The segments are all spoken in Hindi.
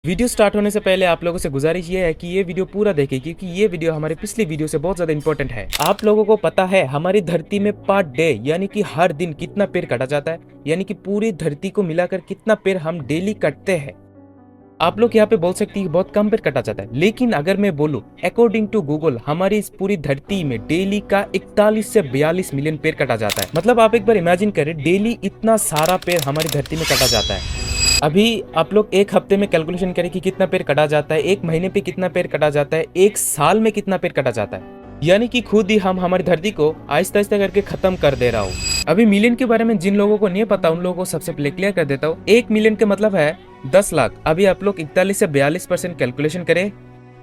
वीडियो स्टार्ट होने से पहले आप लोगों से गुजारिश ये है कि ये वीडियो पूरा देखें क्योंकि ये वीडियो हमारे पिछली वीडियो से बहुत ज़्यादा इंपॉर्टेंट है। आप लोगों को पता है हमारी धरती में पर डे यानी कि हर दिन कितना पेड़ काटा जाता है, यानी कि पूरी धरती को मिलाकर कितना पेड़ हम डेली काटते हैं। आप लोग यहाँ पे बोल सकते हैं बहुत कम पेड़ काटा जाता है, लेकिन अगर मैं बोलूँ अकॉर्डिंग टू गूगल हमारी इस पूरी धरती में डेली का 41 से 42 मिलियन पेड़ काटा जाता है। मतलब आप एक बार इमेजिन करें डेली इतना सारा पेड़ हमारी धरती में काटा जाता है। अभी आप लोग एक हफ्ते में कैलकुलेशन करें कि कितना पेड़ कटा जाता है, एक महीने पे कितना पेड़ कटा जाता है, एक साल में कितना पेड़ कटा जाता है, यानी कि खुद ही हम हमारी धरती को आहिस्ता आहिस्ता करके खत्म कर दे रहा हूँ। अभी मिलियन के बारे में जिन लोगों को नहीं पता उन लोगों को सबसे पहले क्लियर कर देता हूँ। 1 मिलियन का मतलब है 10 लाख। अभी आप लोग 41 से 42% कैलकुलेशन करें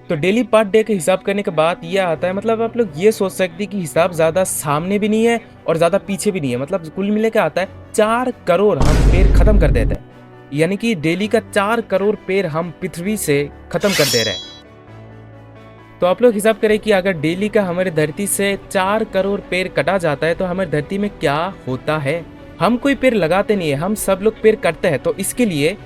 तो डेली पर डे के हिसाब करने के बाद ये आता है। मतलब आप लोग ये सोच सकते हैं कि हिसाब ज्यादा सामने भी नहीं है और ज्यादा पीछे भी नहीं है। मतलब कुल मिले के आता है 4 करोड़ हम पेड़ खत्म कर देते हैं, यानी कि डेली का 4 करोड़ पेड़ हम पृथ्वी से खत्म कर दे रहे हैं। तो आप लोग हिसाब करें कि अगर डेली का हमारी धरती से 4 करोड़ पेड़ कटा जाता है तो हमारी धरती में क्या होता है। हम कोई पेड़ लगाते नहीं है, हम सब लोग पेड़ काटते हैं। तो इसके लिए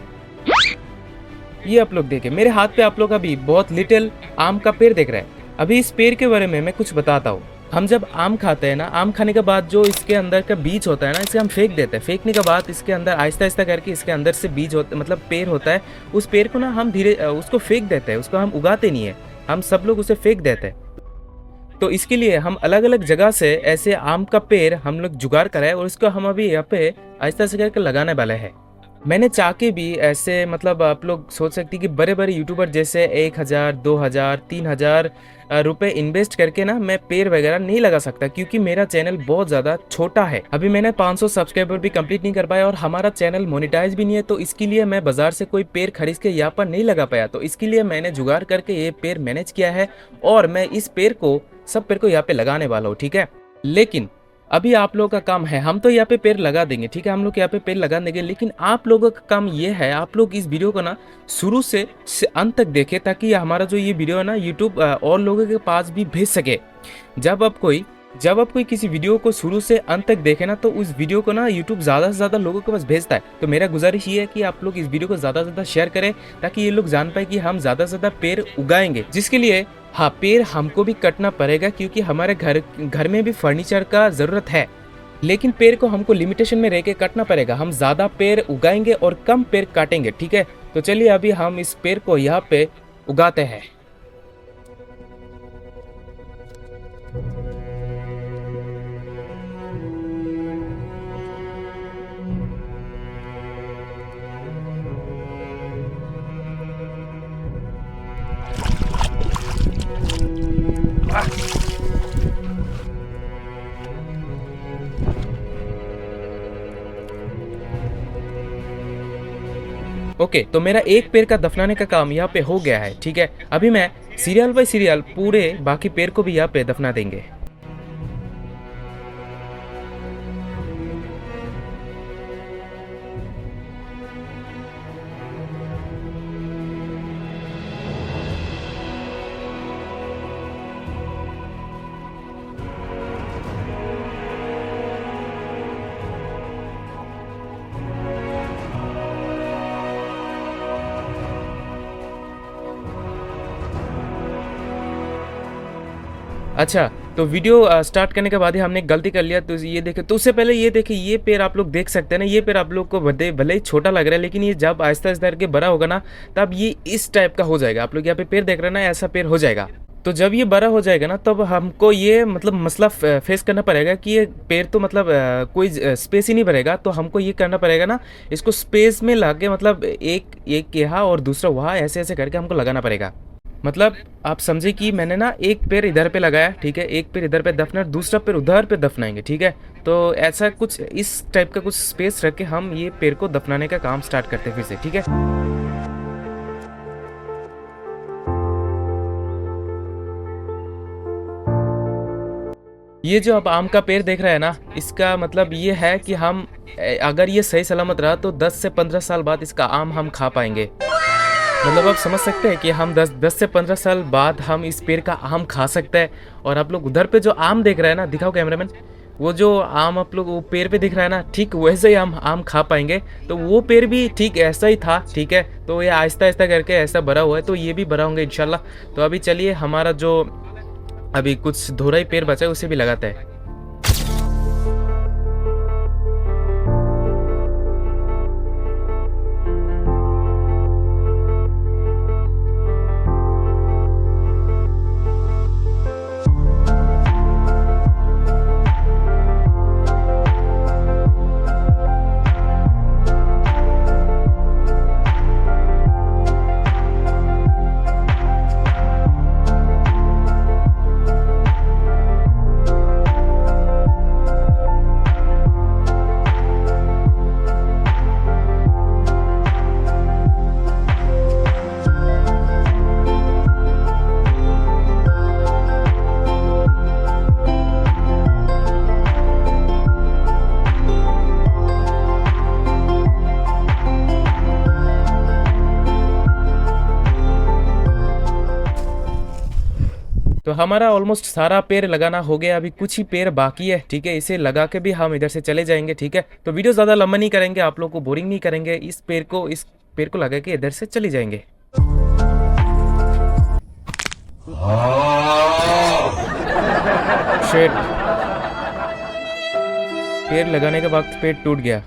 ये आप लोग देखें मेरे हाथ पे, आप लोग अभी बहुत लिटिल आम का पेड़ देख रहे हैं। अभी इस पेड़ के बारे में मैं कुछ बताता हूँ। हम जब आम खाते हैं ना, आम खाने के बाद जो इसके अंदर का बीज होता है ना, इसे हम फेंक देते हैं। फेंकने के बाद इसके अंदर आहिस्ता आहिस्ता करके इसके अंदर से बीज होता मतलब पेड़ होता है। उस पेड़ को ना हम धीरे उसको फेंक देते हैं, उसको हम उगाते नहीं है, हम सब लोग उसे फेंक देते हैं। तो इसके लिए हम अलग अलग जगह से ऐसे आम का पेड़ हम लोग जुगाड़ कराए और इसको हम अभी यहाँ पे आहिस्ता आहिस्ता करके लगाने वाले हैं। मैंने चाह के भी ऐसे, मतलब आप लोग सोच सकते हैं कि बड़े बड़े यूट्यूबर जैसे 1000, 2000, 3000 रुपए इन्वेस्ट करके ना मैं पेड़ वगैरह नहीं लगा सकता, क्योंकि मेरा चैनल बहुत ज़्यादा छोटा है। अभी मैंने 500 सब्सक्राइबर भी कंप्लीट नहीं कर पाया और हमारा चैनल मोनेटाइज भी नहीं है। तो इसके लिए मैं बाजार से कोई पेड़ खरीद के यहाँ पर नहीं लगा पाया। तो इसके लिए मैंने जुगाड़ करके ये पेड़ मैनेज किया है और मैं इस पेड़ को, सब पेड़ को यहाँ पे लगाने वाला हूँ, ठीक है। लेकिन अभी आप लोगों का काम है, हम तो यहाँ पे पेड़ लगा देंगे, ठीक है, हम लोग यहाँ पे पेड़ लगा देंगे, लेकिन आप लोगों का काम ये है आप लोग इस वीडियो को ना शुरू से अंत तक देखें, ताकि हमारा जो ये वीडियो है ना यूट्यूब और लोगों के पास भी भेज सके। जब आप कोई किसी वीडियो को शुरू से अंत तक देखे ना, तो उस वीडियो को ना यूट्यूब ज़्यादा से ज़्यादा लोगों के पास भेजता है। तो मेरा गुजारिश ये है कि आप लोग इस वीडियो को ज़्यादा से ज़्यादा शेयर करें, ताकि ये लोग जान पाए कि हम ज़्यादा से ज़्यादा पेड़ उगाएंगे। जिसके लिए हाँ, पेड़ हमको भी कटना पड़ेगा, क्योंकि हमारे घर में भी फर्नीचर का ज़रूरत है। लेकिन पेड़ को हमको लिमिटेशन में रह के काटना पड़ेगा। हम ज़्यादा पेड़ उगाएंगे और कम पेड़ काटेंगे, ठीक है। तो चलिए अभी हम इस पेड़ को यहाँ पे उगाते हैं। ओके, तो मेरा एक पेड़ का दफनाने का काम यहाँ पे हो गया है, ठीक है। अभी मैं सीरियल बाय सीरियल पूरे बाकी पेड़ को भी यहाँ पे दफना देंगे। अच्छा, तो वीडियो स्टार्ट करने के बाद ही हमने एक गलती कर लिया। तो ये देखे, तो उससे पहले ये देखे, ये पेड़ आप लोग देख सकते हैं ना, ये पेड़ आप लोग को भले ही छोटा लग रहा है, लेकिन ये जब आहिस्ता आहिस्ता करके बड़ा होगा ना, तब ये इस टाइप का हो जाएगा। आप लोग यहाँ पे पेड़ देख रहे हैं ना, ऐसा पेड़ हो जाएगा। तो जब ये बड़ा हो जाएगा ना, तब हमको ये मतलब मसला फेस करना पड़ेगा कि ये पेड़ तो मतलब कोई स्पेस ही नहीं भरेगा। तो हमको ये करना पड़ेगा ना, इसको स्पेस में ला के, मतलब एक यहाँ और दूसरा वहाँ, ऐसे ऐसे करके हमको लगाना पड़ेगा। मतलब आप समझे कि मैंने ना एक पेड़ इधर पे लगाया, ठीक है, एक पेड़ इधर पे दफना, दूसरा पेड़ उधर पे दफनाएंगे, ठीक है। तो ऐसा कुछ इस टाइप का कुछ स्पेस रख के हम ये पेड़ को दफनाने का काम स्टार्ट करते हैं फिर से, ठीक है। ये जो आप आम का पेड़ देख रहे हैं ना, इसका मतलब ये है कि हम अगर ये सही सलामत रहा तो 10 से 15 साल बाद इसका आम हम खा पाएंगे। मतलब आप समझ सकते हैं कि हम 10 से 15 साल बाद हम इस पेड़ का आम खा सकते हैं। और आप लोग उधर पे जो आम देख रहे हैं ना, दिखाओ कैमरामैन, वो जो आम आप लोग वो पेड़ पे दिख रहा है ना, ठीक वैसे ही हम आम खा पाएंगे। तो वो पेड़ भी ठीक ऐसा ही था, ठीक है। तो ये आहिस्ता आहिस्ता करके ऐसा भरा हुआ है, तो ये भी भरा होंगे इंशाल्लाह। तो अभी चलिए हमारा जो अभी कुछ धोरा ही पेड़ बचा है उसे भी लगाते हैं। तो हमारा ऑलमोस्ट सारा पेड़ लगाना हो गया, अभी कुछ ही पेड़ बाकी है, ठीक है। इसे लगा के भी हम इधर से चले जाएंगे, ठीक है। तो वीडियो ज़्यादा लंबा नहीं करेंगे, आप लोग को बोरिंग नहीं करेंगे। इस पेड़ को लगा के इधर से चले जाएंगे। शिट, पेड़ लगाने के वक्त पेड़ टूट गया।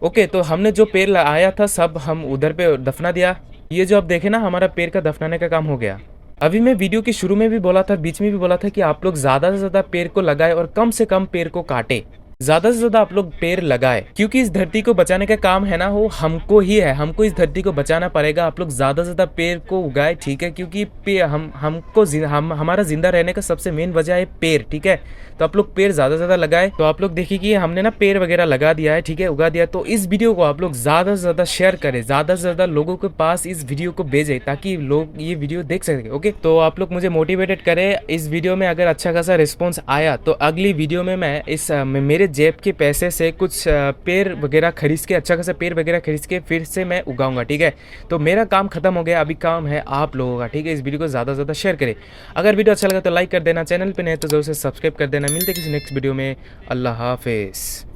ओके, तो हमने जो पेड़ लगाया था सब हम उधर पे दफना दिया। ये जो आप देखे ना, हमारा पेड़ का दफनाने का काम हो गया। अभी मैं वीडियो के शुरू में भी बोला था, बीच में भी बोला था कि आप लोग ज़्यादा से ज़्यादा पेड़ को लगाए और कम से कम पेड़ को काटे। ज़्यादा से ज़्यादा आप लोग पेड़ लगाए, क्योंकि इस धरती को बचाने का काम है ना वो हमको ही है। हमको इस धरती को बचाना पड़ेगा। आप लोग ज़्यादा से ज़्यादा पेड़ को उगाए, ठीक है। क्योंकि हमारा जिंदा रहने का सबसे मेन वजह है पेड़, ठीक है। तो आप लोग पेड़ ज़्यादा से ज़्यादा लगाए। तो आप लोग देखिए कि हमने ना पेड़ वगैरह लगा दिया है, ठीक है, उगा दिया। तो इस वीडियो को आप लोग ज़्यादा से ज़्यादा शेयर करें, ज़्यादा से ज़्यादा लोगों के पास इस वीडियो को भेजें, ताकि लोग ये वीडियो देख सकें। ओके, तो आप लोग मुझे मोटिवेटेड करें। इस वीडियो में अगर अच्छा खासा रिस्पॉन्स आया तो अगली वीडियो में मैं मेरे जेब के पैसे से कुछ पेड़ वगैरह खरीद के, अच्छा खासा पेड़ वगैरह खरीद के फिर से मैं उगाऊंगा, ठीक है। तो मेरा काम खत्म हो गया, अभी काम है आप लोगों का, ठीक है। इस वीडियो को ज़्यादा से ज़्यादा शेयर करें। अगर वीडियो अच्छा लगा तो लाइक कर देना, चैनल पे नहीं तो जरूर से सब्सक्राइब कर देना। मिलते किसी नेक्स्ट वीडियो में। अल्लाह हाफिज़।